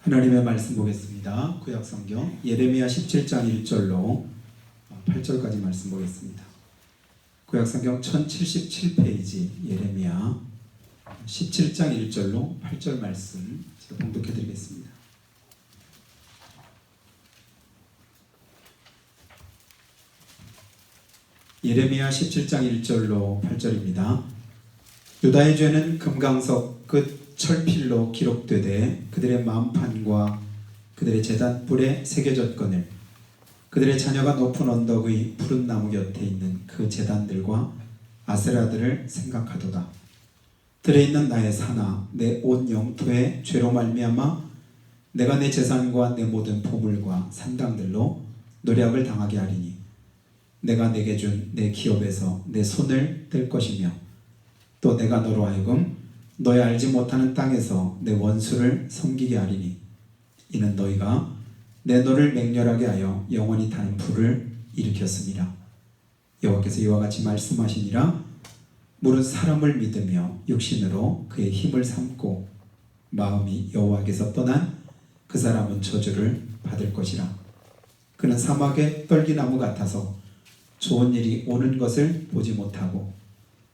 하나님의 말씀 보겠습니다. 구약성경 예레미야 17장 1절로 8절까지 말씀 보겠습니다. 구약성경 1077페이지 예레미야 17장 1절로 8절 말씀 제가 봉독해 드리겠습니다. 예레미야 17장 1절로 8절입니다. 유다의 죄는 금강석 끝 철필로 기록되되 그들의 마음판과 그들의 제단불에 새겨졌거늘 그들의 자녀가 높은 언덕의 푸른 나무 곁에 있는 그 제단들과 아세라들을 생각하도다. 들에 있는 나의 산아, 내 온 영토의 죄로 말미암아 내가 내 재산과 내 모든 보물과 산당들로 노략을 당하게 하리니 내가 내게 준 내 기업에서 내 손을 뗄 것이며 또 내가 너로 하여금 너의 알지 못하는 땅에서 내 원수를 섬기게 하리니 이는 너희가 내 너를 맹렬하게 하여 영원히 타는 불을 일으켰습니다. 여호와께서 이와 같이 말씀하시니라. 무릇 사람을 믿으며 육신으로 그의 힘을 삼고 마음이 여호와께서 떠난 그 사람은 저주를 받을 것이라. 그는 사막의 떨기나무 같아서 좋은 일이 오는 것을 보지 못하고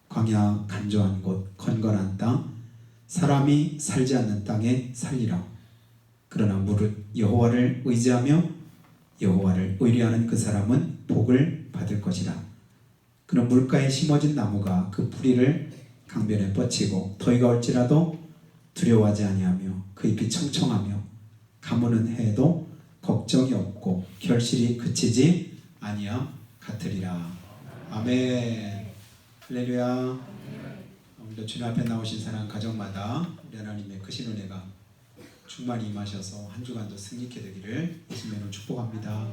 광야 간조한 곳 건건한 땅 사람이 살지 않는 땅에 살리라. 그러나 무릇 여호와를 의지하며 여호와를 의뢰하는 그 사람은 복을 받을 것이라. 그는 물가에 심어진 나무가 그 뿌리를 강변에 뻗치고 더위가 올지라도 두려워하지 아니하며 그 잎이 청청하며 가무는 해에도 걱정이 없고 결실이 그치지 아니함 같으리라. 아멘. 할렐루야. 오늘도 주님 앞에 나오신 사랑 가정마다 우리 하나님의 크신 은혜가 충만히 임하셔서 한 주간도 승리케 되기를 예수님으로 축복합니다.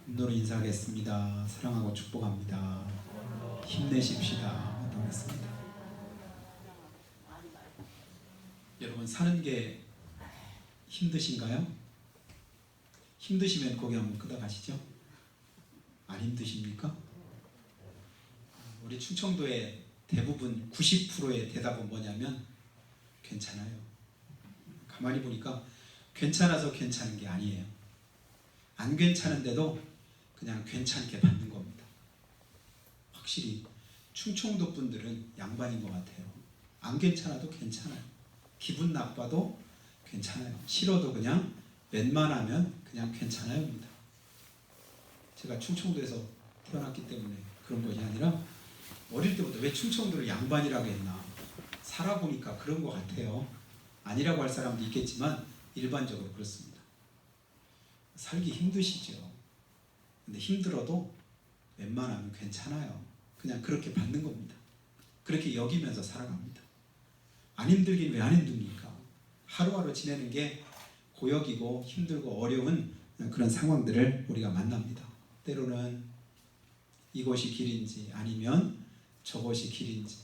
눈으로 인사하겠습니다. 사랑하고 축복합니다. 힘내십시다. 기도하겠습니다. 여러분 사는 게 힘드신가요? 힘드시면 고개 한번 끄덕하시죠? 안 힘드십니까? 우리 충청도의 대부분 90%의 대답은 뭐냐면 괜찮아요. 가만히 보니까 괜찮아서 괜찮은 게 아니에요. 안 괜찮은데도 그냥 괜찮게 받는 겁니다. 확실히 충청도 분들은 양반인 것 같아요. 안 괜찮아도 괜찮아요. 기분 나빠도 괜찮아요. 싫어도 그냥 웬만하면 그냥 괜찮아요입니다. 제가 충청도에서 태어났기 때문에 그런 것이 아니라 어릴 때부터 왜 충청도를 양반이라고 했나 살아보니까 그런 것 같아요. 아니라고 할 사람도 있겠지만 일반적으로 그렇습니다. 살기 힘드시죠. 근데 힘들어도 웬만하면 괜찮아요. 그냥 그렇게 받는 겁니다. 그렇게 여기면서 살아갑니다. 안 힘들긴 왜 안 힘듭니까? 하루하루 지내는 게 고역이고 힘들고 어려운 그런 상황들을 우리가 만납니다. 때로는 이곳이 길인지 아니면 저곳이 길인지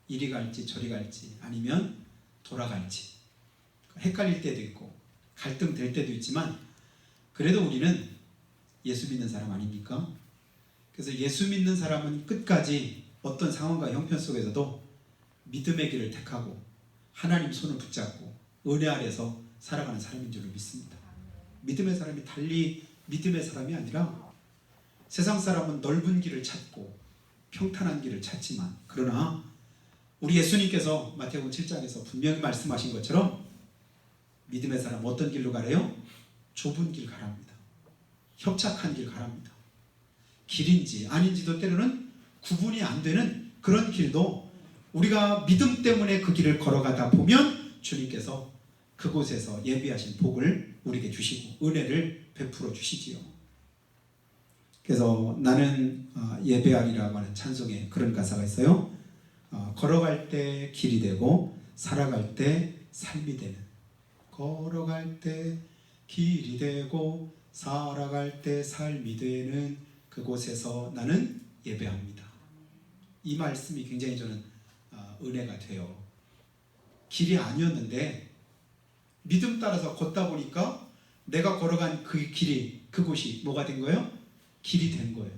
이리 갈지 저리 갈지 아니면 돌아갈지 헷갈릴 때도 있고 갈등될 때도 있지만 그래도 우리는 예수 믿는 사람 아닙니까? 그래서 예수 믿는 사람은 끝까지 어떤 상황과 형편 속에서도 믿음의 길을 택하고 하나님 손을 붙잡고 은혜 아래서 살아가는 사람인 줄을 믿습니다. 믿음의 사람이 달리 믿음의 사람이 아니라 세상 사람은 넓은 길을 찾고 평탄한 길을 찾지만 그러나 우리 예수님께서 마태복음 7장에서 분명히 말씀하신 것처럼 믿음의 사람 어떤 길로 가래요? 좁은 길 가랍니다. 협착한 길 가랍니다. 길인지 아닌지도 때로는 구분이 안 되는 그런 길도 우리가 믿음 때문에 그 길을 걸어가다 보면 주님께서 그곳에서 예비하신 복을 우리에게 주시고 은혜를 베풀어 주시지요. 그래서 나는 예배하리라고 하는 찬송에 그런 가사가 있어요. 걸어갈 때 길이 되고 살아갈 때 삶이 되는 걸어갈 때 길이 되고 살아갈 때 삶이 되는 그곳에서 나는 예배합니다. 이 말씀이 굉장히 저는 은혜가 돼요. 길이 아니었는데 믿음 따라서 걷다 보니까 내가 걸어간 그 길이 그곳이 뭐가 된 거예요? 길이 된 거예요.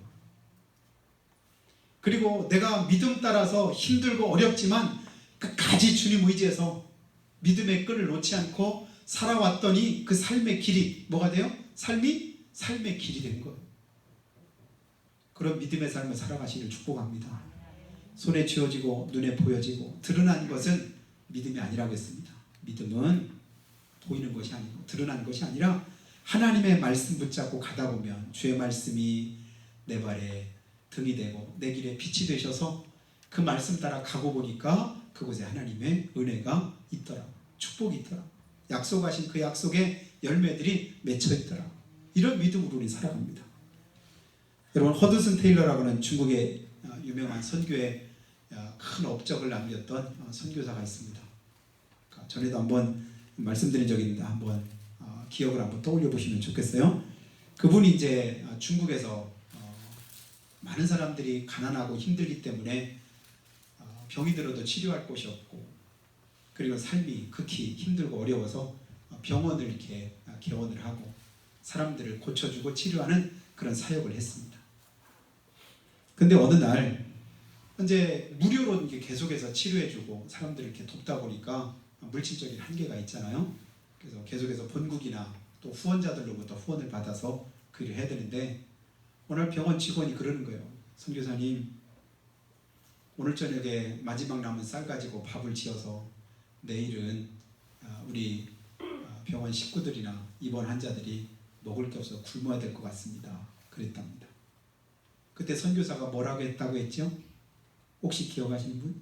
그리고 내가 믿음 따라서 힘들고 어렵지만 끝까지 주님 의지해서 믿음의 끈을 놓지 않고 살아왔더니 그 삶의 길이 뭐가 돼요? 삶의 길이 된 거예요. 그런 믿음의 삶을 살아가시기를 축복합니다. 손에 쥐어지고 눈에 보여지고 드러난 것은 믿음이 아니라고 했습니다. 믿음은 보이는 것이 아니고 드러난 것이 아니라 하나님의 말씀 붙잡고 가다 보면 주의 말씀이 내 발에 등이 되고 내 길에 빛이 되셔서 그 말씀 따라 가고 보니까 그곳에 하나님의 은혜가 있더라. 축복이 있더라. 약속하신 그 약속의 열매들이 맺혀 있더라. 이런 믿음으로 우리 살아갑니다. 여러분, 허드슨 테일러라고 하는 중국의 유명한 선교의 큰 업적을 남겼던 선교사가 있습니다. 전에도 한번 말씀드린 적이 있는데 한번 기억을 한번 떠올려 보시면 좋겠어요. 그분이 이제 중국에서 많은 사람들이 가난하고 힘들기 때문에 병이 들어도 치료할 곳이 없고 그리고 삶이 극히 힘들고 어려워서 병원을 이렇게 개원을 하고 사람들을 고쳐주고 치료하는 그런 사역을 했습니다. 근데 어느 날 이제 무료로 이렇게 계속해서 치료해주고 사람들을 이렇게 돕다 보니까 물질적인 한계가 있잖아요. 그래서 계속해서 본국이나 또 후원자들로부터 후원을 받아서 그 일을 해야 되는데 오늘 병원 직원이 그러는 거예요. 선교사님, 오늘 저녁에 마지막 남은 쌀 가지고 밥을 지어서 내일은 우리 병원 식구들이나 입원 환자들이 먹을 게 없어서 굶어야 될 것 같습니다. 그랬답니다. 그때 선교사가 뭐라고 했다고 했죠? 혹시 기억하시는 분?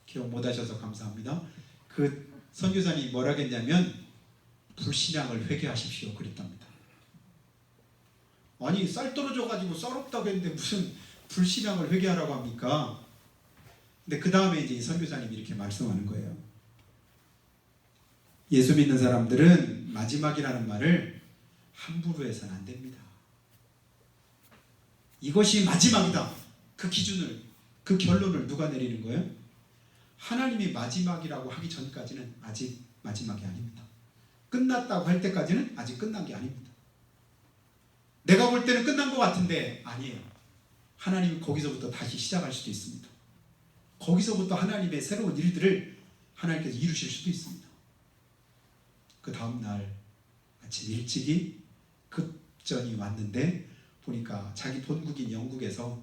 기억 못 하셔서 감사합니다. 그 선교사님이 뭐라고 했냐면 불신앙을 회개하십시오 그랬답니다. 아니 쌀 떨어져가지고 쌀 없다고 했는데 무슨 불신앙을 회개하라고 합니까? 근데 그 다음에 이제 이 선교사님이 이렇게 말씀하는 거예요. 예수 믿는 사람들은 마지막이라는 말을 함부로 해서는 안 됩니다. 이것이 마지막이다. 그 기준을, 그 결론을 누가 내리는 거예요? 하나님이 마지막이라고 하기 전까지는 아직 마지막이 아닙니다. 끝났다고 할 때까지는 아직 끝난 게 아닙니다. 내가 볼 때는 끝난 것 같은데 아니에요. 하나님이 거기서부터 다시 시작할 수도 있습니다. 거기서부터 하나님의 새로운 일들을 하나님께서 이루실 수도 있습니다. 그 다음날 아침 일찍이 급전이 왔는데 보니까 자기 본국인 영국에서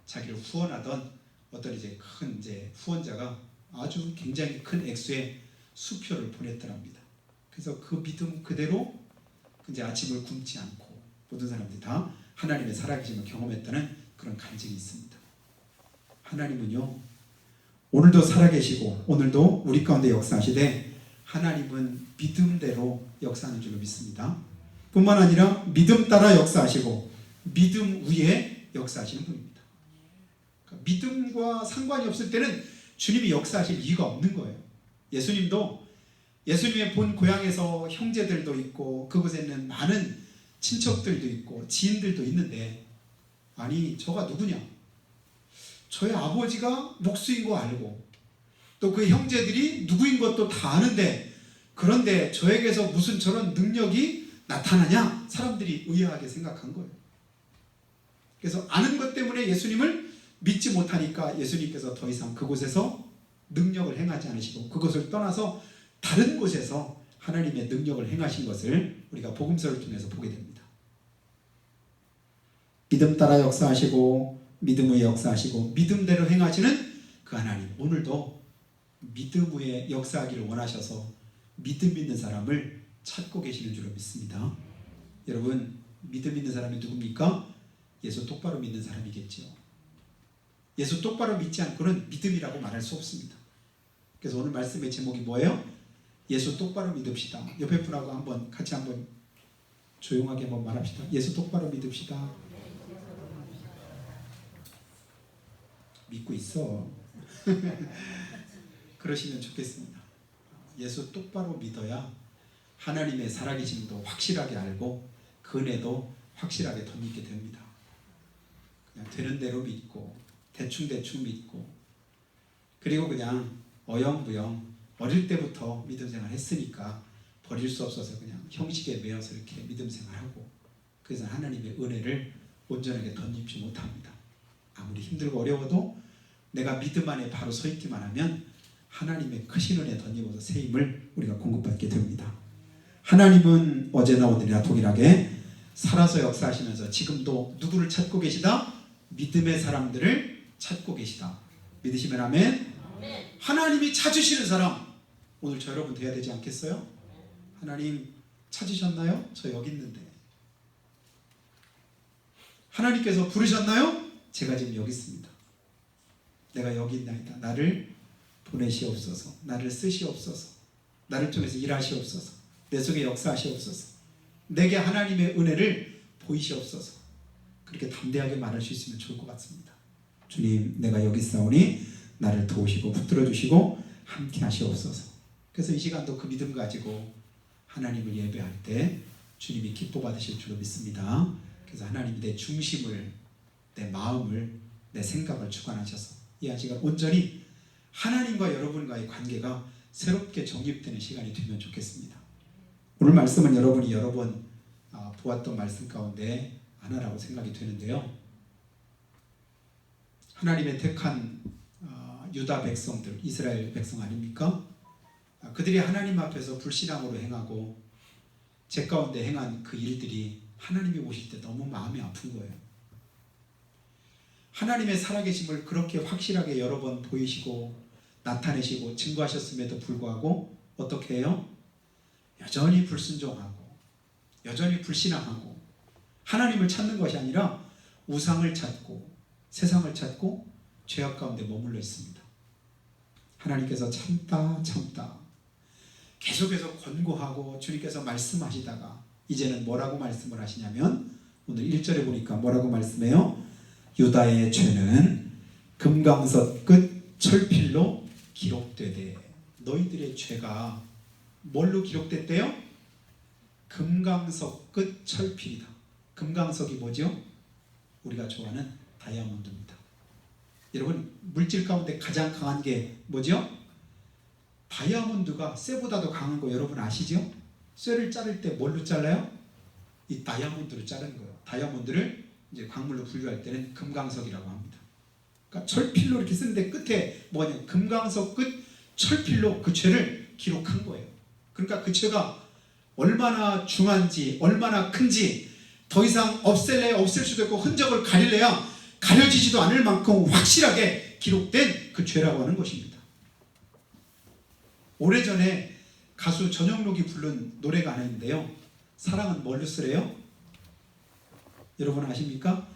자기를 후원하던 어떤 이제 큰 이제 후원자가 아주 굉장히 큰 액수의 수표를 보냈더랍니다. 그래서 그 믿음 그대로 이제 아침을 굶지 않고 모든 사람들이 다 하나님의 살아계심을 경험했다는 그런 간증이 있습니다. 하나님은요 오늘도 살아계시고 오늘도 우리 가운데 역사하시되 하나님은 믿음대로 역사하는 줄로 믿습니다. 뿐만 아니라 믿음 따라 역사하시고 믿음 위에 역사하시는 분입니다. 그러니까 믿음과 상관이 없을 때는 주님이 역사하실 이유가 없는 거예요. 예수님도 예수님의 본 고향에서 형제들도 있고 그곳에는 많은 친척들도 있고 지인들도 있는데 아니 저가 누구냐? 저의 아버지가 목수인 거 알고 또 그 형제들이 누구인 것도 다 아는데 그런데 저에게서 무슨 저런 능력이 나타나냐? 사람들이 의아하게 생각한 거예요. 그래서 아는 것 때문에 예수님을 믿지 못하니까 예수님께서 더 이상 그곳에서 능력을 행하지 않으시고 그것을 떠나서 다른 곳에서 하나님의 능력을 행하신 것을 우리가 복음서를 통해서 보게 됩니다. 믿음 따라 역사하시고 믿음 위에 역사하시고 믿음대로 행하시는 그 하나님 오늘도 믿음 위에 역사하기를 원하셔서 믿음 있는 사람을 찾고 계시는 줄로 믿습니다. 여러분 믿음 있는 사람이 누굽니까? 예수 똑바로 믿는 사람이겠죠. 예수 똑바로 믿지 않고는 믿음이라고 말할 수 없습니다. 그래서 오늘 말씀의 제목이 뭐예요? 예수 똑바로 믿읍시다. 옆에 분하고 한번 같이 한번 조용하게 한번 말합시다. 예수 똑바로 믿읍시다. 믿고 있어. 그러시면 좋겠습니다. 예수 똑바로 믿어야 하나님의 살아계심도 확실하게 알고 그 은혜도 확실하게 덧믿게 됩니다. 그냥 되는 대로 믿고 대충 믿고 그리고 그냥 어영부영 어릴 때부터 믿음 생활 했으니까 버릴 수 없어서 그냥 형식에 매여서 이렇게 믿음 생활하고 그래서 하나님의 은혜를 온전하게 덧입지 못합니다. 아무리 힘들고 어려워도 내가 믿음 안에 바로 서 있기만 하면 하나님의 크신 은혜 덧입어서 새 힘을 우리가 공급받게 됩니다. 하나님은 어제나 오늘이나 동일하게 살아서 역사하시면서 지금도 누구를 찾고 계시다? 믿음의 사람들을 찾고 계시다. 믿으시면 아멘. 하나님이 찾으시는 사람, 오늘 저 여러분 돼야 되지 않겠어요? 하나님 찾으셨나요? 저 여기 있는데. 하나님께서 부르셨나요? 제가 지금 여기 있습니다. 내가 여기 있나이다. 나를 보내시옵소서. 나를 쓰시옵소서. 나를 통해서 일하시옵소서. 내 속에 역사하시옵소서. 내게 하나님의 은혜를 보이시옵소서. 그렇게 담대하게 말할 수 있으면 좋을 것 같습니다. 주님, 내가 여기 있사오니 나를 도우시고 붙들어 주시고 함께 하시옵소서. 그래서 이 시간도 그 믿음 가지고 하나님을 예배할 때 주님이 기뻐 받으실 줄로 믿습니다. 그래서 하나님이 내 중심을, 내 마음을, 내 생각을 주관하셔서 이 한 시간 온전히 하나님과 여러분과의 관계가 새롭게 정립되는 시간이 되면 좋겠습니다. 오늘 말씀은 여러분이 여러 번 보았던 말씀 가운데 하나라고 생각이 되는데요. 하나님의 택한 유다 백성들, 이스라엘 백성 아닙니까? 그들이 하나님 앞에서 불신앙으로 행하고 제 가운데 행한 그 일들이 하나님이 오실 때 너무 마음이 아픈 거예요. 하나님의 살아계심을 그렇게 확실하게 여러 번 보이시고 나타내시고 증거하셨음에도 불구하고 어떻게 해요? 여전히 불순종하고 여전히 불신앙하고 하나님을 찾는 것이 아니라 우상을 찾고 세상을 찾고 죄악 가운데 머물러 있습니다. 하나님께서 참다 계속해서 권고하고 주님께서 말씀하시다가 이제는 뭐라고 말씀을 하시냐면 오늘 1절에 보니까 뭐라고 말씀해요? 유다의 죄는 금강석 끝 철필로 기록되되. 너희들의 죄가 뭘로 기록됐대요? 금강석 끝 철필이다. 금강석이 뭐죠? 우리가 좋아하는 다이아몬드입니다. 여러분, 물질 가운데 가장 강한 게 뭐죠? 다이아몬드가 쇠보다도 강한 거 여러분 아시죠? 쇠를 자를 때 뭘로 잘라요? 이 다이아몬드로 자르는 거예요. 다이아몬드를 이제 광물로 분류할 때는 금강석이라고 합니다. 그러니까 철필로 이렇게 쓰는데 끝에 뭐냐? 금강석 끝 철필로 그 죄를 기록한 거예요. 그러니까 그 죄가 얼마나 중한지, 얼마나 큰지 더 이상 없앨래야 없앨 수도 있고 흔적을 가릴래야 가려지지도 않을 만큼 확실하게 기록된 그 죄라고 하는 것입니다. 오래전에 가수 전영록이 부른 노래가 하나 있는데요. 사랑은 뭘로 쓰래요? 여러분 아십니까?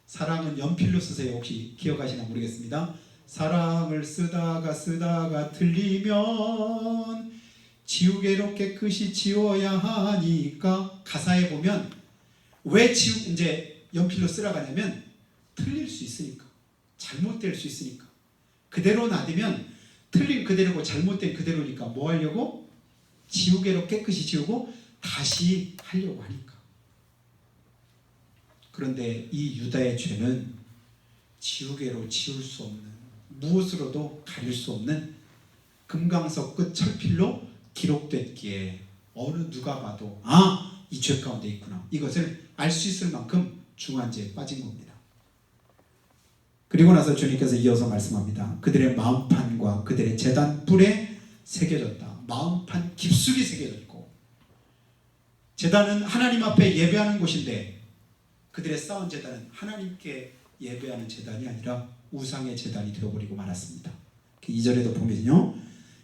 사랑은 연필로 쓰세요. 혹시 기억하시나 모르겠습니다. 사랑을 쓰다가 틀리면 지우개로 깨끗이 지워야 하니까. 가사에 보면 왜 이제 연필로 쓰라고 하냐면 틀릴 수 있으니까, 잘못될 수 있으니까. 그대로 놔두면 틀린 그대로고 잘못된 그대로니까 뭐 하려고? 지우개로 깨끗이 지우고 다시 하려고 하니까. 그런데 이 유다의 죄는 지우개로 지울 수 없는, 무엇으로도 가릴 수 없는 금강석 끝 철필로 기록됐기에 어느 누가 봐도 이 죄 가운데 있구나, 이것을 알 수 있을 만큼 중한 죄에 빠진 겁니다. 그리고 나서 주님께서 이어서 말씀합니다. 그들의 마음판과 그들의 제단 뿔에 새겨졌다. 마음판 깊숙이 새겨져 있고, 제단은 하나님 앞에 예배하는 곳인데 그들의 쌓은 제단은 하나님께 예배하는 제단이 아니라 우상의 제단이 되어버리고 말았습니다. 2절에도 보면요,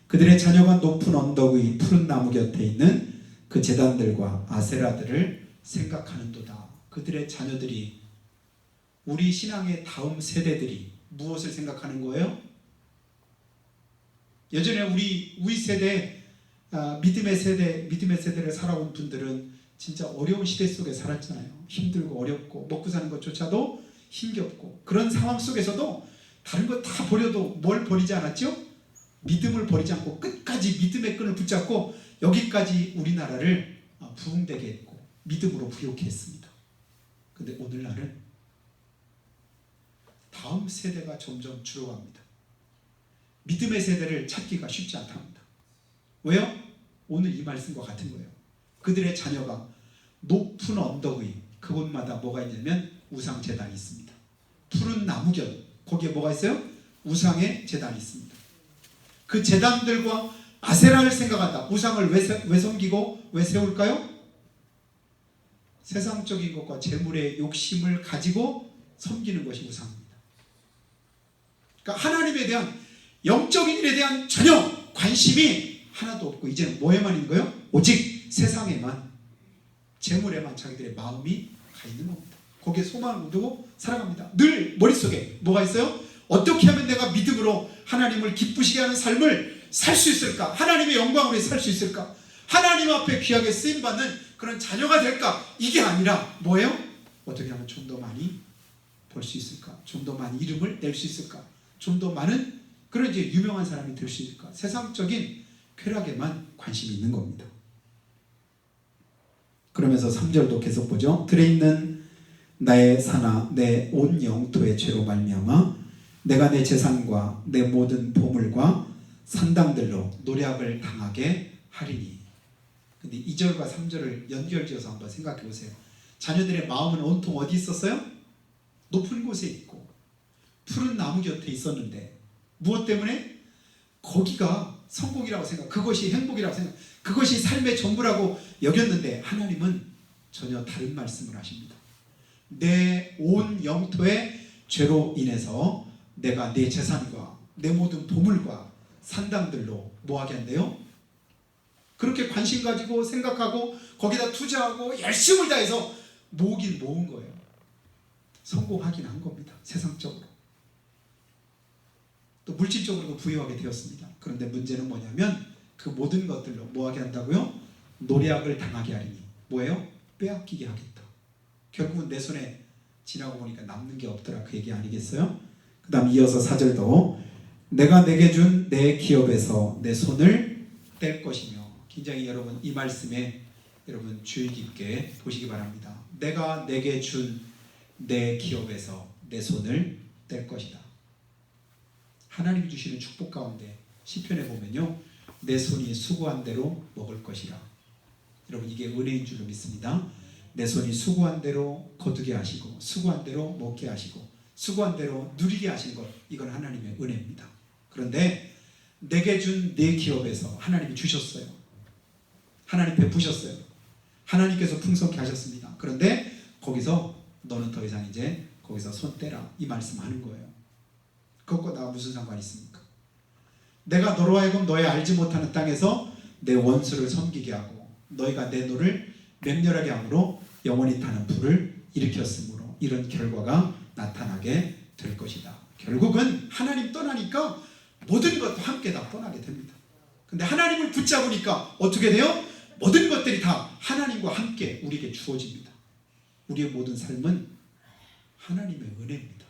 그들의 자녀가 높은 언덕 의 푸른 나무 곁에 있는 그 제단들과 아세라들을 생각하는도다. 그들의 자녀들이, 우리 신앙의 다음 세대들이 무엇을 생각하는 거예요? 예전에 우리 세대, 믿음의 세대를 살아온 분들은 진짜 어려운 시대 속에 살았잖아요. 힘들고 어렵고 먹고 사는 것조차도 힘겹고, 그런 상황 속에서도 다른 거 다 버려도 뭘 버리지 않았죠? 믿음을 버리지 않고 끝까지 믿음의 끈을 붙잡고 여기까지 우리나라를 부흥되게 했고 믿음으로 부욕해 했습니다. 근데 오늘날은 다음 세대가 점점 줄어갑니다. 믿음의 세대를 찾기가 쉽지 않답니다. 왜요? 오늘 이 말씀과 같은 거예요. 그들의 자녀가 높은 언덕 위, 그곳마다 뭐가 있냐면 우상 제단이 있습니다. 푸른 나무곁, 거기에 뭐가 있어요? 우상의 제단이 있습니다. 그 제단들과 아세라를 생각한다. 우상을 왜 섬기고 왜 세울까요? 세상적인 것과 재물의 욕심을 가지고 섬기는 것이 우상입니다. 그러니까 하나님에 대한 영적인 일에 대한 전혀 관심이 하나도 없고 이제는 뭐에만 있는 거예요? 오직 세상에만, 재물에만 자기들의 마음이 가 있는 겁니다. 거기에 소망을 두고 살아갑니다. 늘 머릿속에 뭐가 있어요? 어떻게 하면 내가 믿음으로 하나님을 기쁘시게 하는 삶을 살 수 있을까? 하나님의 영광으로 살 수 있을까? 하나님 앞에 귀하게 쓰임받는 그런 자녀가 될까? 이게 아니라 뭐예요? 어떻게 하면 좀 더 많이 벌 수 있을까? 좀 더 많이 이름을 낼 수 있을까? 좀 더 많은 그런 이제 유명한 사람이 될 수 있을까? 세상적인 쾌락에만 관심이 있는 겁니다. 그러면서 3절도 계속 보죠. 들에 있는 나의 산하 내 온 영토의 죄로 말미암아 내가 내 재산과 내 모든 보물과 산당들로 노략을 당하게 하리니. 근데 2절과 3절을 연결지어서 한번 생각해 보세요. 자녀들의 마음은 온통 어디 있었어요? 높은 곳에 있고 푸른 나무 곁에 있었는데 무엇 때문에? 거기가 성공이라고 생각, 그것이 행복이라고 생각, 그것이 삶의 전부라고 여겼는데 하나님은 전혀 다른 말씀을 하십니다. 내 온 영토의 죄로 인해서 내가 내 재산과 내 모든 보물과 산당들로 뭐하게 한대요? 그렇게 관심 가지고 생각하고 거기다 투자하고 열심을 다해서 모으긴 모은 거예요. 성공하긴 한 겁니다. 세상적으로. 또 물질적으로도 부유하게 되었습니다. 그런데 문제는 뭐냐면 그 모든 것들로 뭐하게 한다고요? 노략을 당하게 하리니. 뭐예요? 빼앗기게 하겠다. 결국은 내 손에 지나고 보니까 남는 게 없더라, 그 얘기 아니겠어요? 그 다음 이어서 4절도 내가 내게 준 내 기업에서 내 손을 뗄 것이며. 굉장히 여러분 이 말씀에 여러분 주의 깊게 보시기 바랍니다. 내가 내게 준 내 기업에서 내 손을 뗄 것이다. 하나님이 주시는 축복 가운데 시편에 보면요, 내 손이 수고한 대로 먹을 것이라. 여러분 이게 은혜인 줄로 믿습니다. 내 손이 수고한 대로 거두게 하시고 수고한 대로 먹게 하시고 수고한 대로 누리게 하신 것, 이건 하나님의 은혜입니다. 그런데 내게 준 내 기업에서 하나님이 주셨어요. 하나님 베푸셨어요. 하나님께서 풍성케 하셨습니다. 그런데 거기서 너는 더 이상 이제 거기서 손 떼라, 이 말씀하는 거예요. 그것과 나와 무슨 상관이 있습니까? 내가 너로 하여금 너의 알지 못하는 땅에서 내 원수를 섬기게 하고 너희가 내 노를 맹렬하게 함으로 영원히 타는 불을 일으켰으므로 이런 결과가 나타나게 될 것이다. 결국은 하나님 떠나니까 모든 것도 함께 다 떠나게 됩니다. 근데 하나님을 붙잡으니까 어떻게 돼요? 모든 것들이 다 하나님과 함께 우리에게 주어집니다. 우리의 모든 삶은 하나님의 은혜입니다.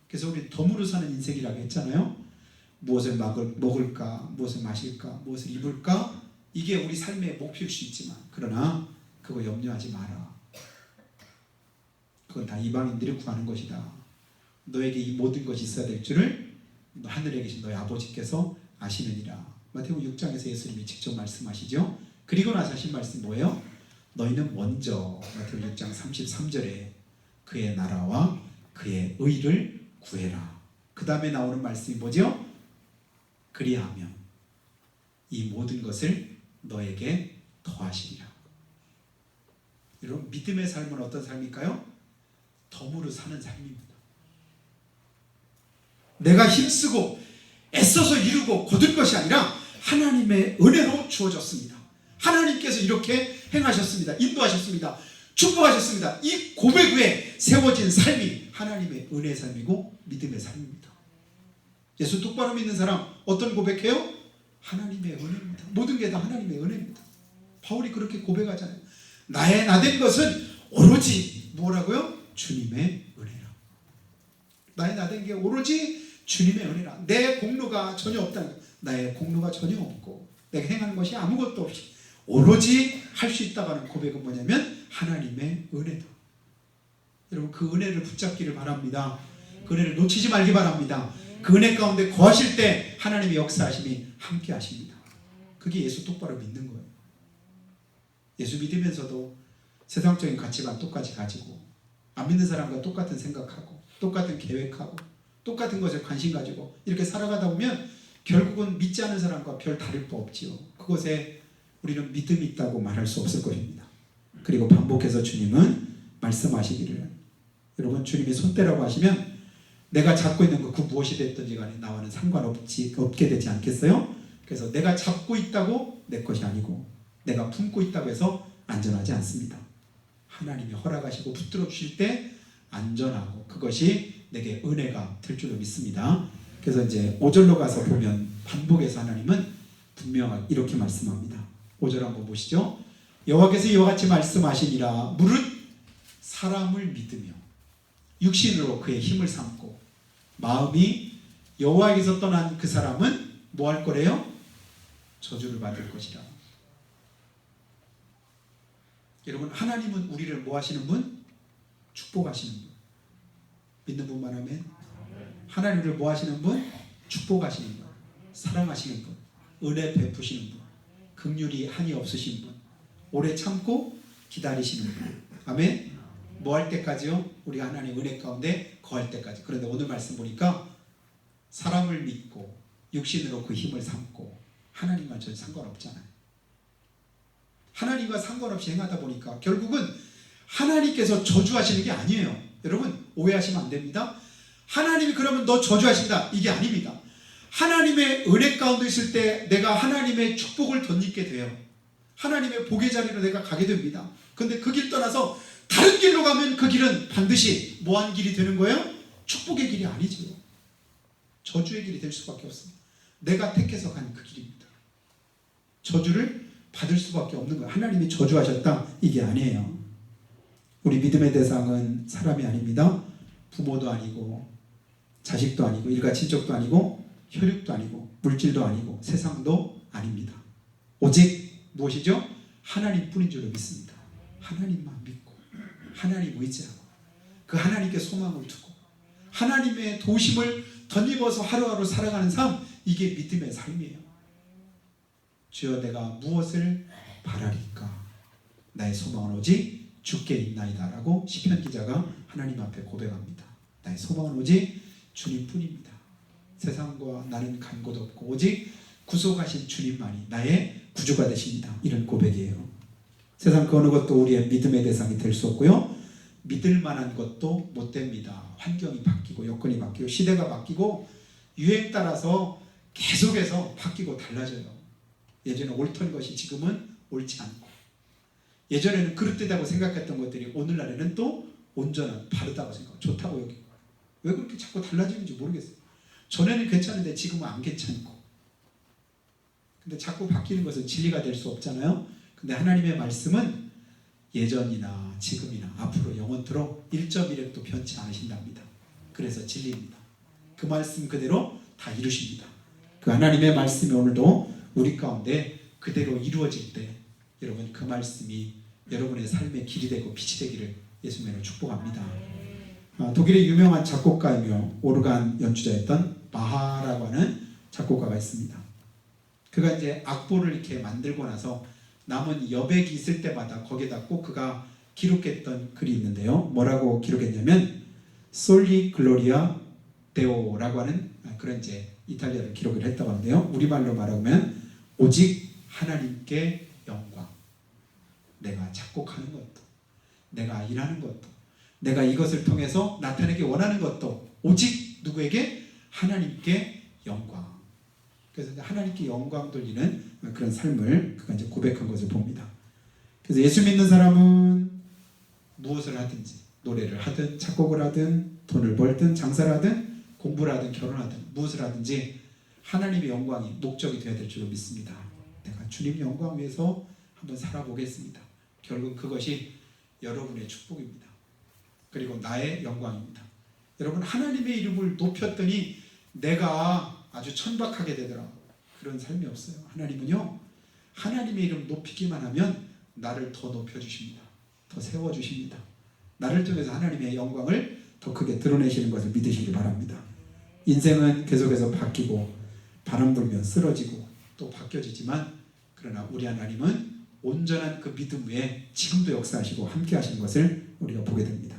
그래서 우리 덤으로 사는 인생이라고 했잖아요. 무엇을 먹을까, 무엇을 마실까, 무엇을 입을까, 이게 우리 삶의 목표일 수 있지만 그러나 그거 염려하지 마라. 그건 다 이방인들이 구하는 것이다. 너에게 이 모든 것이 있어야 될 줄을 하늘에 계신 너의 아버지께서 아시느니라. 마태복음 6장에서 예수님이 직접 말씀하시죠. 그리고 나서 하신 말씀 뭐예요? 너희는 먼저 마태복음 6장 33절에 그의 나라와 그의 의를 구해라. 그 다음에 나오는 말씀이 뭐죠? 그리하면 이 모든 것을 너에게 더하시리라. 여러분 믿음의 삶은 어떤 삶일까요? 덤으로 사는 삶입니다. 내가 힘쓰고 애써서 이루고 거둘 것이 아니라 하나님의 은혜로 주어졌습니다. 하나님께서 이렇게 행하셨습니다. 인도하셨습니다. 축복하셨습니다. 이 고백 위에 세워진 삶이 하나님의 은혜의 삶이고 믿음의 삶입니다. 예수 똑바로 믿는 사람 어떤 고백해요? 하나님의 은혜입니다. 모든 게 다 하나님의 은혜입니다. 바울이 그렇게 고백하잖아요. 나의 나된 것은 오로지 뭐라고요? 주님의 은혜라. 나의 나된 게 오로지 주님의 은혜라. 내 공로가 전혀 없다는 거예요. 나의 공로가 전혀 없고 내가 행하는 것이 아무것도 없이 오로지 할 수 있다고 하는 고백은 뭐냐면 하나님의 은혜다. 여러분 그 은혜를 붙잡기를 바랍니다. 그 은혜를 놓치지 말기 바랍니다. 그 은혜 가운데 거하실 때 하나님의 역사하심이 함께 하십니다. 그게 예수 똑바로 믿는 거예요. 예수 믿으면서도 세상적인 가치관 똑같이 가지고 안 믿는 사람과 똑같은 생각하고 똑같은 계획하고 똑같은 것에 관심 가지고 이렇게 살아가다 보면 결국은 믿지 않은 사람과 별 다를 바 없지요. 그것에 우리는 믿음이 있다고 말할 수 없을 것입니다. 그리고 반복해서 주님은 말씀하시기를, 여러분 주님이 손대라고 하시면 내가 잡고 있는 그 무엇이 됐든지 간에 나와는 상관없게 되지 않겠어요? 그래서 내가 잡고 있다고 내 것이 아니고 내가 품고 있다고 해서 안전하지 않습니다. 하나님이 허락하시고 붙들어 주실 때 안전하고 그것이 내게 은혜가 될 줄로 믿습니다. 그래서 이제 5절로 가서 보면 반복해서 하나님은 분명하게 이렇게 말씀합니다. 5절 한번 보시죠. 여호와께서 이와 같이 말씀하시니라. 무릇 사람을 믿으며 육신으로 그의 힘을 삼고 마음이 여호와에게서 떠난 그 사람은 뭐 할 거래요? 저주를 받을 것이라. 여러분, 하나님은 우리를 뭐 하시는 분? 축복하시는 분. 믿는 분만 하면 하나님을 뭐 하시는 분? 축복하시는 분, 사랑하시는 분, 은혜 베푸시는 분, 긍휼이 한이 없으신 분, 오래 참고 기다리시는 분. 아멘. 뭐 할 때까지요? 우리가 하나님 은혜 가운데 거할 때까지. 그런데 오늘 말씀 보니까 사람을 믿고 육신으로 그 힘을 삼고 하나님과 전혀 상관없잖아요. 하나님과 상관없이 행하다 보니까 결국은 하나님께서 저주하시는 게 아니에요. 여러분 오해하시면 안 됩니다. 하나님이 그러면 너 저주하신다, 이게 아닙니다. 하나님의 은혜 가운데 있을 때 내가 하나님의 축복을 덧입게 돼요. 하나님의 복의 자리로 내가 가게 됩니다. 그런데 그 길 떠나서 다른 길로 가면 그 길은 반드시 뭐한 길이 되는 거예요? 축복의 길이 아니죠. 저주의 길이 될 수밖에 없습니다. 내가 택해서 간 그 길입니다. 저주를 받을 수밖에 없는 거예요. 하나님이 저주하셨다, 이게 아니에요. 우리 믿음의 대상은 사람이 아닙니다. 부모도 아니고 자식도 아니고 일가 친척도 아니고 혈육도 아니고 물질도 아니고 세상도 아닙니다. 오직 무엇이죠? 하나님뿐인 줄로 믿습니다. 하나님만 믿고 하나님 의지하고 그 하나님께 소망을 두고 하나님의 도심을 덧입어서 하루하루 살아가는 삶, 이게 믿음의 삶이에요. 주여 내가 무엇을 바라리까? 나의 소망은 오직 주께 있나이다 라고 시편 기자가 하나님 앞에 고백합니다. 나의 소망은 오직 주님뿐입니다. 세상과 나는 간 곳 없고 오직 구속하신 주님만이 나의 구주가 되십니다. 이런 고백이에요. 세상 그 어느 것도 우리의 믿음의 대상이 될 수 없고요. 믿을 만한 것도 못 됩니다. 환경이 바뀌고 여건이 바뀌고 시대가 바뀌고 유행 따라서 계속해서 바뀌고 달라져요. 예전에 옳던 것이 지금은 옳지 않고, 예전에는 그릇되다고 생각했던 것들이 오늘날에는 또 온전한, 바르다고 생각하고 좋다고 여기고, 왜 그렇게 자꾸 달라지는지 모르겠어요. 전에는 괜찮은데 지금은 안 괜찮고. 근데 자꾸 바뀌는 것은 진리가 될 수 없잖아요. 근데 하나님의 말씀은 예전이나 지금이나 앞으로 영원토록 1.1획도 변치 않으신답니다. 그래서 진리입니다. 그 말씀 그대로 다 이루십니다. 그 하나님의 말씀이 오늘도 우리 가운데 그대로 이루어질 때 여러분 그 말씀이 여러분의 삶의 길이 되고 빛이 되기를 예수님으로 축복합니다. 독일의 유명한 작곡가이며 오르간 연주자였던 바하라고 하는 작곡가가 있습니다. 그가 이제 악보를 이렇게 만들고 나서 남은 여백이 있을 때마다 거기에다 꼭 그가 기록했던 글이 있는데요. 뭐라고 기록했냐면 솔리 글로리아 데오라고 하는 그런 이제 이탈리아로 기록을 했다고 하는데요. 우리말로 말하면 오직 하나님께 영광. 내가 작곡하는 것도, 내가 일하는 것도, 내가 이것을 통해서 나타내기 원하는 것도 오직 누구에게? 하나님께 영광. 그래서 하나님께 영광 돌리는 그런 삶을 그가 이제 고백한 것을 봅니다. 그래서 예수 믿는 사람은 무엇을 하든지, 노래를 하든 작곡을 하든 돈을 벌든 장사를 하든 공부를 하든 결혼하든 무엇을 하든지 하나님의 영광이 목적이 되어야 될 줄로 믿습니다. 내가 주님 영광 위해서 한번 살아보겠습니다. 결국 그것이 여러분의 축복입니다. 그리고 나의 영광입니다. 여러분 하나님의 이름을 높였더니 내가 아주 천박하게 되더라. 그런 삶이 없어요. 하나님은요, 하나님의 이름 높이기만 하면 나를 더 높여주십니다. 더 세워주십니다. 나를 통해서 하나님의 영광을 더 크게 드러내시는 것을 믿으시기 바랍니다. 인생은 계속해서 바뀌고 바람 불면 쓰러지고 또 바뀌어지지만 그러나 우리 하나님은 온전한 그 믿음 위에 지금도 역사하시고 함께 하시는 것을 우리가 보게 됩니다.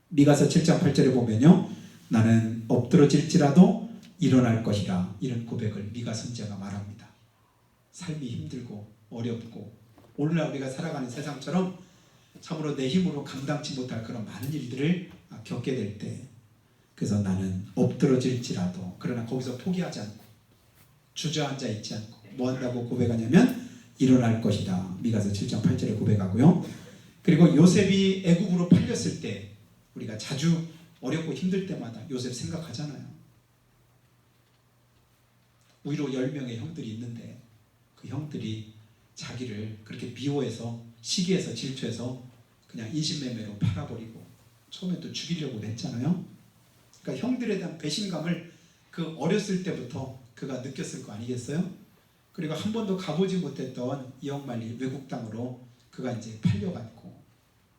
미가서 7장 8절에 보면요, 나는 엎드러질지라도 일어날 것이라. 이런 고백을 미가 선지자가 말합니다. 삶이 힘들고 어렵고 오늘날 우리가 살아가는 세상처럼 참으로 내 힘으로 감당치 못할 그런 많은 일들을 겪게 될 때, 그래서 나는 엎드러질지라도, 그러나 거기서 포기하지 않고 주저앉아 있지 않고 뭐 한다고 고백하냐면 일어날 것이다. 미가서 7장 8절에 고백하고요. 그리고 요셉이 애국으로 팔렸을 때 우리가 자주 어렵고 힘들 때마다 요셉 생각하잖아요. 위로 10명의 형들이 있는데 그 형들이 자기를 그렇게 미워해서 시기해서 질투해서 그냥 인신매매로 팔아버리고 처음에 또 죽이려고 했잖아요. 그러니까 형들에 대한 배신감을 그 어렸을 때부터 그가 느꼈을 거 아니겠어요? 그리고 한 번도 가보지 못했던 이억만리 외국 땅으로 그가 이제 팔려갔고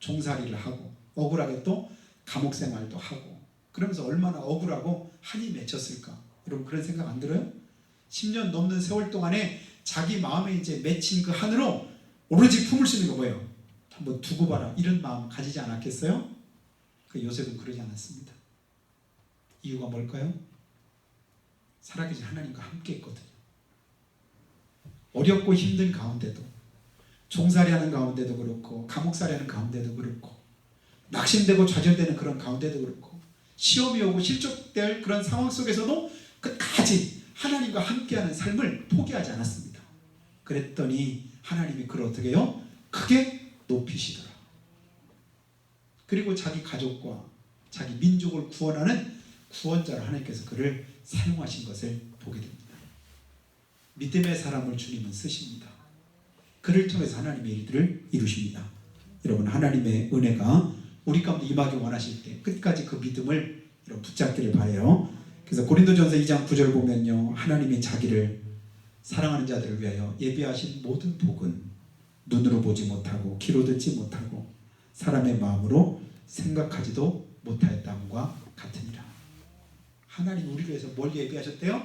종살이를 하고 억울하게 또 감옥 생활도 하고 그러면서 얼마나 억울하고 한이 맺혔을까? 여러분 그런 생각 안 들어요? 10년 넘는 세월 동안에 자기 마음에 이제 맺힌 그 한으로 오로지 품을 수 있는 거 뭐예요? 한번 두고 봐라 이런 마음 가지지 않았겠어요? 그 요셉은 그러지 않았습니다. 이유가 뭘까요? 살아계신 하나님과 함께 했거든요. 어렵고 힘든 가운데도 종살이하는 가운데도 그렇고 감옥살이하는 가운데도 그렇고 낙심되고 좌절되는 그런 가운데도 그렇고 시험이 오고 실족될 그런 상황 속에서도 끝까지 하나님과 함께하는 삶을 포기하지 않았습니다. 그랬더니 하나님이 그를 어떻게 해요? 크게 높이시더라. 그리고 자기 가족과 자기 민족을 구원하는 구원자로 하나님께서 그를 사용하신 것을 보게 됩니다. 믿음의 사람을 주님은 쓰십니다. 그를 통해서 하나님의 일들을 이루십니다. 여러분 하나님의 은혜가 우리 가운데 임하기 원하실 때 끝까지 그 믿음을 여러분 붙잡기를 바라요. 그래서 고린도전서 2장 9절 보면요, 하나님이 자기를 사랑하는 자들을 위하여 예비하신 모든 복은 눈으로 보지 못하고 귀로 듣지 못하고 사람의 마음으로 생각하지도 못하였다함과 같으니라. 하나님 우리를 위해서 뭘 예비하셨대요?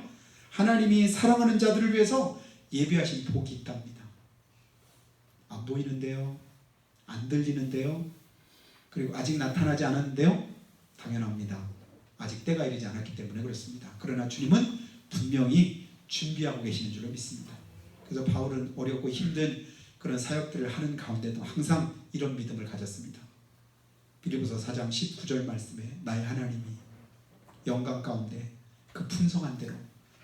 하나님이 사랑하는 자들을 위해서 예비하신 복이 있답니다. 안 보이는데요, 안 들리는데요, 그리고 아직 나타나지 않았는데요, 당연합니다. 아직 때가 이르지 않았기 때문에 그렇습니다. 그러나 주님은 분명히 준비하고 계시는 줄로 믿습니다. 그래서 바울은 어렵고 힘든 그런 사역들을 하는 가운데도 항상 이런 믿음을 가졌습니다. 빌립보서 4장 19절 말씀에 나의 하나님이 영광 가운데 그 풍성한 대로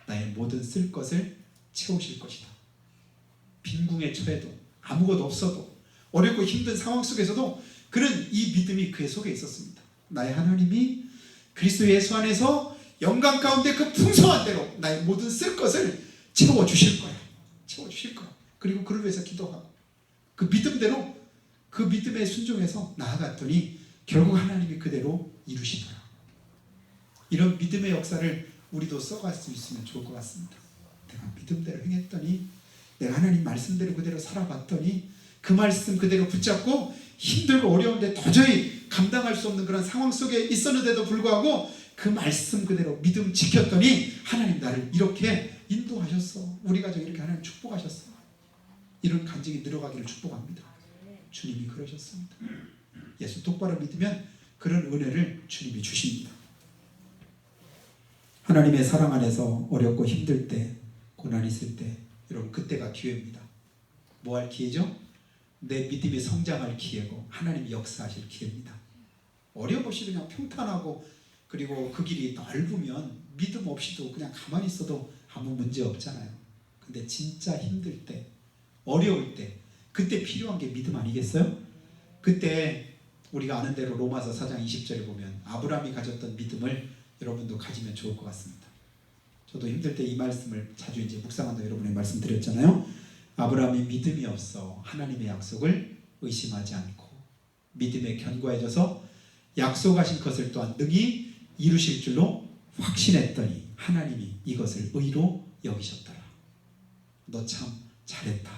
나의 모든 쓸 것을 채우실 것이다. 빈궁에 처해도 아무것도 없어도 어렵고 힘든 상황 속에서도 그는 이 믿음이 그의 속에 있었습니다. 나의 하나님이 그리스도 예수 안에서 영광 가운데 그 풍성한 대로 나의 모든 쓸 것을 채워주실 거야. 채워주실 거야. 그리고 그를 위해서 기도하고 그 믿음대로 그 믿음에 순종해서 나아갔더니 결국 하나님이 그대로 이루시더라. 이런 믿음의 역사를 우리도 써갈 수 있으면 좋을 것 같습니다. 내가 믿음대로 행했더니 내가 하나님 말씀대로 그대로 살아봤더니 그 말씀 그대로 붙잡고 힘들고 어려운데 도저히 감당할 수 없는 그런 상황 속에 있었는데도 불구하고 그 말씀 그대로 믿음 지켰더니 하나님 나를 이렇게 인도하셨어. 우리 가족 이렇게 하나님 축복하셨어. 이런 간증이 늘어가기를 축복합니다. 주님이 그러셨습니다. 예수 똑바로 믿으면 그런 은혜를 주님이 주십니다. 하나님의 사랑 안에서 어렵고 힘들 때, 고난이 있을 때 여러분 그때가 기회입니다. 뭐 할 기회죠? 내 믿음이 성장할 기회고 하나님이 역사하실 기회입니다. 어려움없이 그냥 평탄하고 그리고 그 길이 넓으면 믿음 없이도 그냥 가만히 있어도 아무 문제 없잖아요. 근데 진짜 힘들 때, 어려울 때, 그때 필요한 게 믿음 아니겠어요? 그때 우리가 아는 대로 로마서 4장 20절에 보면 아브라함이 가졌던 믿음을 여러분도 가지면 좋을 것 같습니다. 저도 힘들 때 이 말씀을 자주 이제 묵상한다 여러분에게 말씀드렸잖아요. 아브라함이 믿음이 없어 하나님의 약속을 의심하지 않고 믿음에 견고해져서 약속하신 것을 또한 능히 이루실 줄로 확신했더니 하나님이 이것을 의로 여기셨더라. 너 참 잘했다.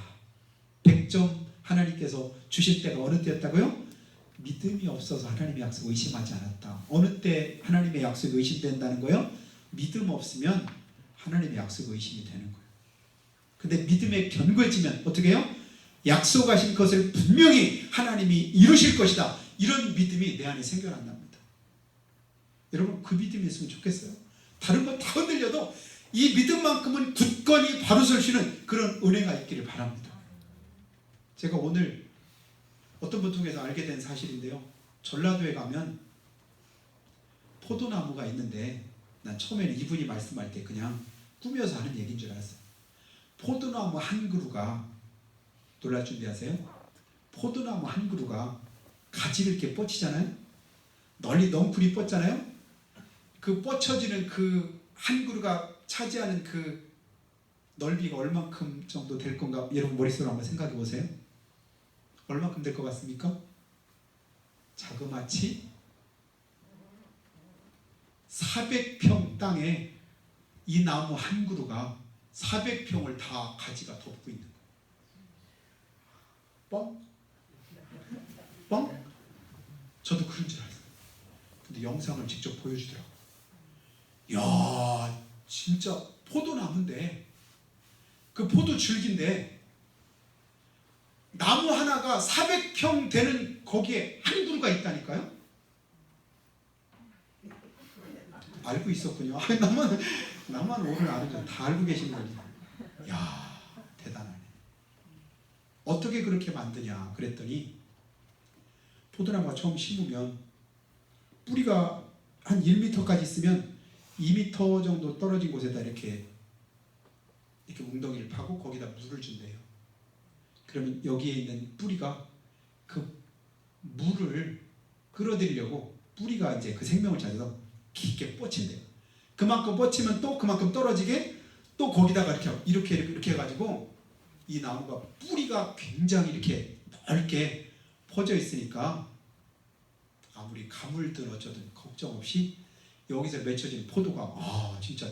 100점 하나님께서 주실 때가 어느 때였다고요? 믿음이 없어서 하나님의 약속 의심하지 않았다. 어느 때 하나님의 약속이 의심된다는 거예요? 믿음 없으면 하나님의 약속이 의심이 되는 거예요. 근데 믿음에 견고해지면 어떻게 해요? 약속하신 것을 분명히 하나님이 이루실 것이다. 이런 믿음이 내 안에 생겨난답니다. 여러분 그 믿음이 있으면 좋겠어요. 다른 건 다 흔들려도 이 믿음만큼은 굳건히 바로 설 수 있는 그런 은혜가 있기를 바랍니다. 제가 오늘 어떤 분 통해서 알게 된 사실인데요. 전라도에 가면 포도나무가 있는데 난 처음에는 이분이 말씀할 때 그냥 꾸며서 하는 얘기인 줄 알았어요. 포도나무 한 그루가, 놀랄 준비하세요. 포도나무 한 그루가 가지를 이렇게 뻗치잖아요. 널리 넝쿨이 뻗잖아요. 그 뻗쳐지는 그 한 그루가 차지하는 그 넓이가 얼만큼 정도 될 건가? 여러분 머릿속으로 한번 생각해 보세요. 얼만큼 될 것 같습니까? 자그마치 400평 땅에 이 나무 한 그루가 400평을 다 가지가 덮고 있는 거예요. 뻥? 뻥? 저도 그런 줄 알았어요. 근데 영상을 직접 보여주더라고요. 야, 진짜 포도나무인데, 그 포도 줄기인데 나무 하나가 400평 되는 거기에 한 그루가 있다니까요. 알고 있었군요. 나만 오늘 아는 거 다 알고 계시는 거지. 야, 대단하네. 어떻게 그렇게 만드냐 그랬더니, 포도나무가 처음 심으면 뿌리가 한 1m까지 있으면 2m 정도 떨어진 곳에다 이렇게 웅덩이를 파고 거기다 물을 준대요. 그러면 여기에 있는 뿌리가 그 물을 끌어들이려고 뿌리가 이제 그 생명을 찾아서 깊게 뻗친대요. 그만큼 뻗치면 또 그만큼 떨어지게 또 거기다가 이렇게 해가지고 이 나무가 뿌리가 굉장히 이렇게 넓게 퍼져 있으니까 아무리 가물든 어쩌든 걱정 없이 여기서 맺혀진 포도가 진짜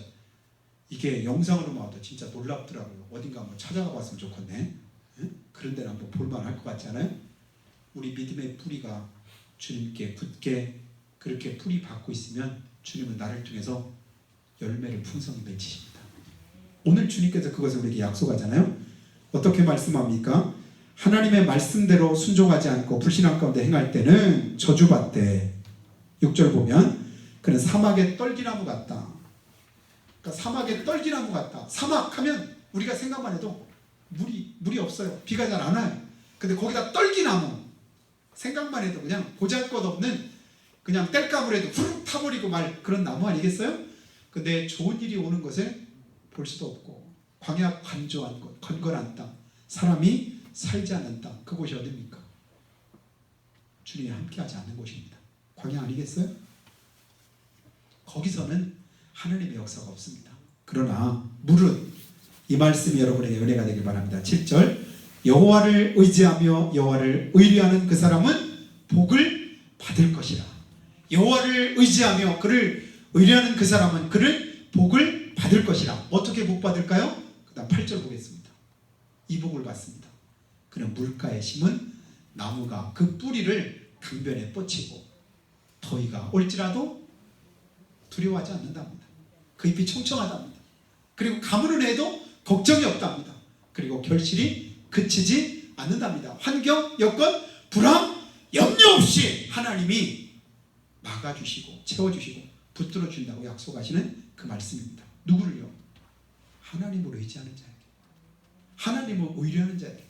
이게 영상으로만 와도 진짜 놀랍더라고요. 어딘가 한번 찾아가 봤으면 좋겠네. 응? 그런 데는 한번 볼만할 것 같지 않아요? 우리 믿음의 뿌리가 주님께 굳게 그렇게 뿌리 받고 있으면 주님은 나를 통해서 열매를 풍성히 맺히십니다. 오늘 주님께서 그것을 우리에게 약속하잖아요. 어떻게 말씀합니까? 하나님의 말씀대로 순종하지 않고 불신앙 가운데 행할 때는 저주받되, 6절 보면 그는 사막의 떨기나무 같다. 그러니까 사막의 떨기나무 같다. 사막 하면 우리가 생각만 해도 물이 없어요. 비가 잘 안 와요. 근데 거기다 떨기나무, 생각만 해도 그냥 보잘것없는, 그냥 땔감을 해도 후룩 타버리고 말 그런 나무 아니겠어요? 근데 좋은 일이 오는 것을 볼 수도 없고, 광야 간조한 곳, 건건한 땅, 사람이 살지 않는 땅, 그곳이 어딥니까? 주님이 함께하지 않는 곳입니다. 광야 아니겠어요? 거기서는 하나님의 역사가 없습니다. 그러나 물은, 이 말씀이 여러분에게 은혜가 되길 바랍니다. 7절, 여호와를 의지하며 여호와를 의뢰하는 그 사람은 복을 받을 것이라. 여호와를 의지하며 그를 의뢰하는 그 사람은 그를 복을 받을 것이라. 어떻게 복 받을까요? 그 다음 8절 보겠습니다. 이 복을 받습니다. 그는 물가에 심은 나무가 그 뿌리를 강변에 뻗치고 더위가 올지라도 두려워하지 않는답니다. 그 잎이 청청하답니다. 그리고 가물은 해도 걱정이 없답니다. 그리고 결실이 그치지 않는답니다. 환경, 여건, 불황, 염려 없이 하나님이 막아주시고 채워주시고 붙들어준다고 약속하시는 그 말씀입니다. 누구를요? 하나님을 의지하는 자에게, 하나님을 의뢰하는 자에게,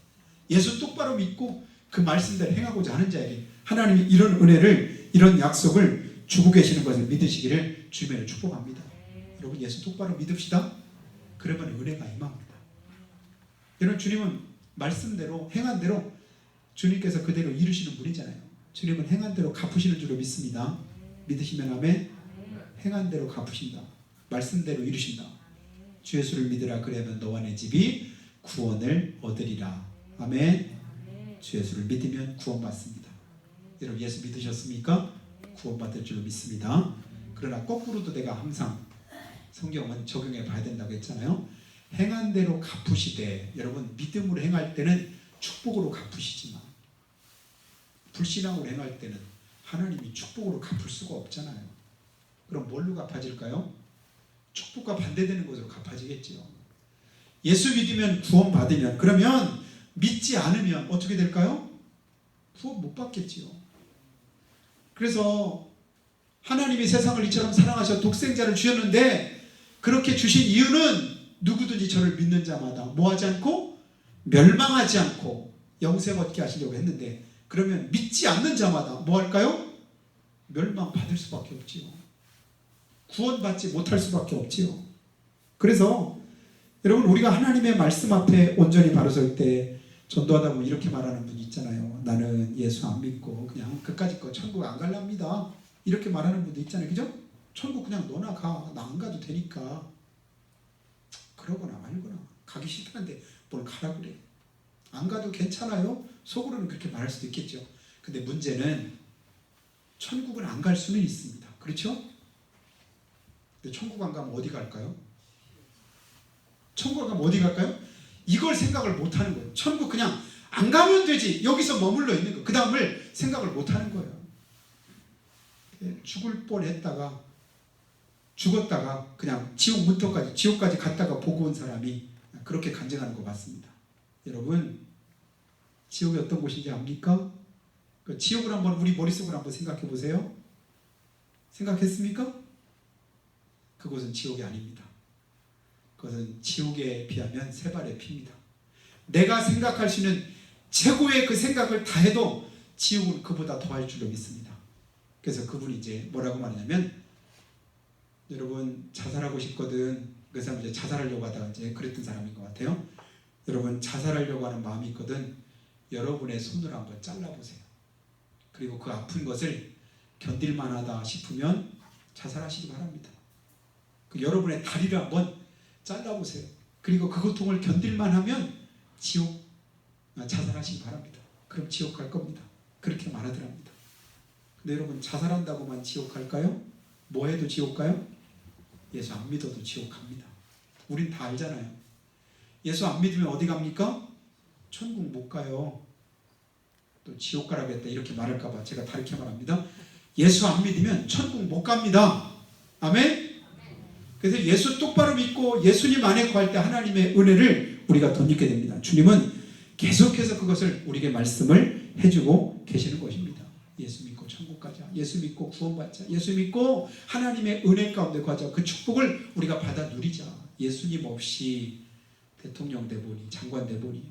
예수 똑바로 믿고 그 말씀대로 행하고자 하는 자에게 하나님이 이런 은혜를, 이런 약속을 주고 계시는 것을 믿으시기를 주님을 축복합니다. 여러분 예수 똑바로 믿읍시다. 그러면 은혜가 임합니다. 여러분 주님은 말씀대로 행한 대로 주님께서 그대로 이루시는 분이잖아요. 주님은 행한 대로 갚으시는 줄로 믿습니다. 믿으시면 아멘. 행한 대로 갚으신다. 말씀대로 이루신다. 주 예수를 믿으라. 그러면 너와 내 집이 구원을 얻으리라. 아멘. 주 예수를 믿으면 구원받습니다. 여러분 예수 믿으셨습니까? 구원받을 줄로 믿습니다. 그러나 거꾸로도 내가 항상 성경은 적용해 봐야 된다고 했잖아요. 행한 대로 갚으시되, 여러분 믿음으로 행할 때는 축복으로 갚으시지만 불신앙으로 행할 때는 하나님이 축복으로 갚을 수가 없잖아요. 그럼 뭘로 갚아질까요? 축복과 반대되는 것으로 갚아지겠지요. 예수 믿으면 구원 받으면, 그러면 믿지 않으면 어떻게 될까요? 구원 못 받겠지요. 그래서 하나님이 세상을 이처럼 사랑하셔 독생자를 주셨는데 그렇게 주신 이유는 누구든지 저를 믿는 자마다 뭐하지 않고 멸망하지 않고 영생 얻게 하시려고 했는데 그러면 믿지 않는 자마다 뭐 할까요? 멸망받을 수밖에 없지요. 구원받지 못할 수밖에 없지요. 그래서 여러분 우리가 하나님의 말씀 앞에 온전히 바로 설 때 전도하다 보면 이렇게 말하는 분이 있잖아요. 나는 예수 안 믿고 그냥 그까짓 거 천국 안 갈랍니다. 이렇게 말하는 분도 있잖아요. 그죠? 천국 그냥 너나 가. 나 안 가도 되니까. 그러거나 말거나. 가기 싫다는데 뭘 가라 그래. 안 가도 괜찮아요. 속으로는 그렇게 말할 수도 있겠죠. 근데 문제는 천국은 안 갈 수는 있습니다. 그렇죠? 근데 천국 안 가면 어디 갈까요? 천국 안 가면 어디 갈까요? 이걸 생각을 못 하는 거예요. 천국 그냥 안 가면 되지. 여기서 머물러 있는 거. 그 다음을 생각을 못 하는 거예요. 죽을 뻔했다가 죽었다가 그냥 지옥 문턱까지 지옥까지 갔다가 보고 온 사람이 그렇게 간증하는 것 같습니다. 여러분 지옥이 어떤 곳인지 압니까? 그 지옥을 한번 우리 머릿속으로 한번 생각해 보세요. 생각했습니까? 그곳은 지옥이 아닙니다. 그것은 지옥에 비하면 세 발의 피입니다. 내가 생각할 수 있는 최고의 그 생각을 다 해도 지옥은 그보다 더할 줄로 믿습니다. 그래서 그분이 이제 뭐라고 말하냐면 여러분 자살하고 싶거든. 그 사람 이제 자살하려고 하다가 이제 그랬던 사람인 것 같아요. 여러분 자살하려고 하는 마음이 있거든. 여러분의 손을 한번 잘라보세요. 그리고 그 아픈 것을 견딜만하다 싶으면 자살하시기 바랍니다. 그 여러분의 다리를 한번 잘라보세요. 그리고 그 고통을 견딜만하면 자살하시기 바랍니다. 그럼 지옥 갈 겁니다. 그렇게 말하더랍니다. 근데 여러분 자살한다고만 지옥 갈까요? 뭐 해도 지옥 가요? 예수 안 믿어도 지옥 갑니다. 우린 다 알잖아요. 예수 안 믿으면 어디 갑니까? 천국 못 가요. 또 지옥 가라고 했다 이렇게 말할까봐 제가 다르게 말합니다. 예수 안 믿으면 천국 못 갑니다. 아멘? 그래서 예수 똑바로 믿고 예수님 안에 거할 때 하나님의 은혜를 우리가 덧입게 됩니다. 주님은 계속해서 그것을 우리에게 말씀을 해주고 계시는 것입니다. 예수 믿고 천국 가자. 예수 믿고 구원받자. 예수 믿고 하나님의 은혜 가운데 가자. 그 축복을 우리가 받아 누리자. 예수님 없이 대통령 돼보니 장관 돼보니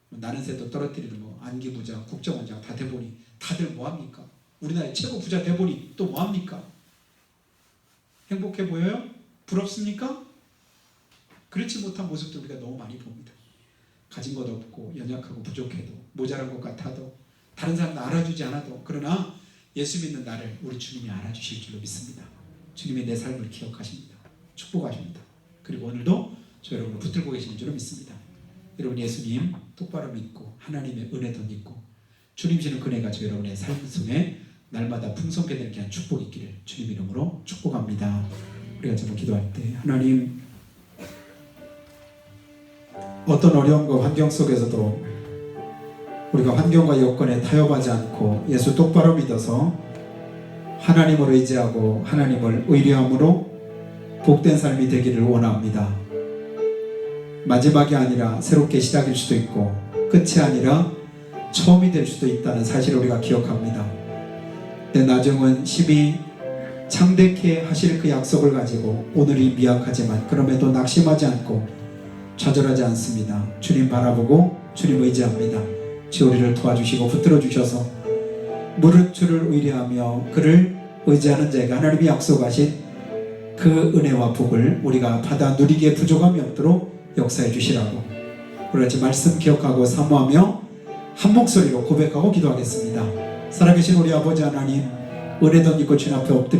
나는 새도 떨어뜨리는 안기부장 국정원장 다 돼보니 다들 뭐합니까? 우리나라의 최고 부자 돼보니 또 뭐합니까? 행복해 보여요? 부럽습니까? 그렇지 못한 모습도 우리가 너무 많이 봅니다. 가진 것 없고 연약하고 부족해도 모자란 것 같아도 다른 사람도 알아주지 않아도 그러나 예수 믿는 나를 우리 주님이 알아주실 줄로 믿습니다. 주님이 내 삶을 기억하십니다. 축복하십니다. 그리고 오늘도 저 여러분을 붙들고 계시는 줄로 믿습니다. 여러분 예수님 똑바로 믿고 하나님의 은혜 덧입고 주님 주시는 은혜가 저 여러분의 삶 속에 날마다 풍성하게 되는 한 축복이 있기를 주님 이름으로 축복합니다. 우리가 정말 기도할 때 하나님 어떤 어려움과 환경 속에서도 우리가 환경과 여건에 타협하지 않고 예수 똑바로 믿어서 하나님을 의지하고 하나님을 의뢰함으로 복된 삶이 되기를 원합니다. 마지막이 아니라 새롭게 시작일 수도 있고 끝이 아니라 처음이 될 수도 있다는 사실을 우리가 기억합니다. 내 나중은 심히 창대케 하실 그 약속을 가지고 오늘이 미약하지만 그럼에도 낙심하지 않고 좌절하지 않습니다. 주님 바라보고 주님 의지합니다. 주 우리를 도와주시고 붙들어 주셔서 무릇 주를 의뢰하며 그를 의지하는 자에게 하나님이 약속하신 그 은혜와 복을 우리가 받아 누리기에 부족함이 없도록 역사해 주시라고 우리 같이 말씀 기억하고 사모하며 한 목소리로 고백하고 기도하겠습니다. 살아계신 우리 아버지 하나님 은혜 덧입고 주님 앞에 엎드려